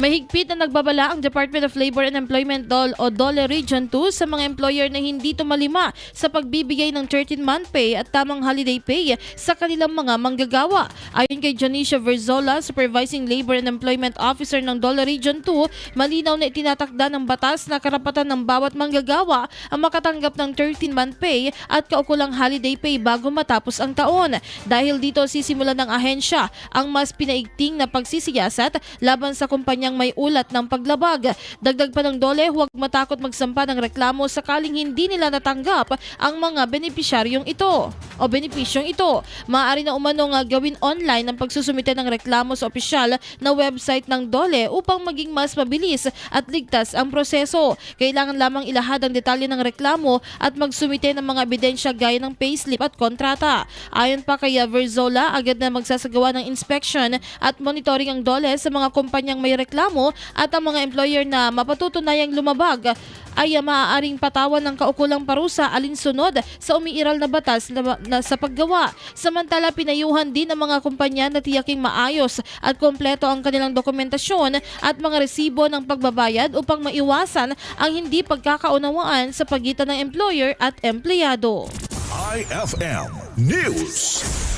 Mahigpit na nagbabala ang Department of Labor and Employment o DOLE Region 2 sa mga employer na hindi tumalima sa pagbibigay ng 13-month pay at tamang holiday pay sa kanilang mga manggagawa. Ayon kay Janicia Verzola, Supervising Labor and Employment Officer ng DOLE Region 2, malinaw na itinatakda ng batas na karapatan ng bawat manggagawa ang makatanggap ng 13-month pay at kaukulang holiday pay bago matapos ang taon. Dahil dito sisimulan ng ahensya ang mas pinaigting na pagsisiyasat laban sa kumpanyang may ulat ng paglabag. Dagdag pa ng DOLE, huwag matakot magsampa ng reklamo sakaling hindi nila natanggap ang mga benepisyong ito. Maaari na umanong gawin online ang pagsusumite ng reklamo sa opisyal na website ng DOLE upang maging mas mabilis at ligtas ang proseso. Kailangan lamang ilahad ang detalye ng reklamo at magsumite ng mga ebidensya gaya ng payslip at kontrata. Ayon pa kay Verzola, agad na magsasagawa ng inspection at monitoring ang DOLE sa mga kumpanyang may reklamo at ang mga employer na mapatutunayang lumabag ay maaaring patawan ng kaukulang parusa alinsunod sa umiiral na batas na sa paggawa. Samantala, pinayuhan din ng mga kumpanya na tiyaking maayos at kompleto ang kanilang dokumentasyon at mga resibo ng pagbabayad upang maiwasan ang hindi pagkakaunawaan sa pagitan ng employer at empleyado. IFM News.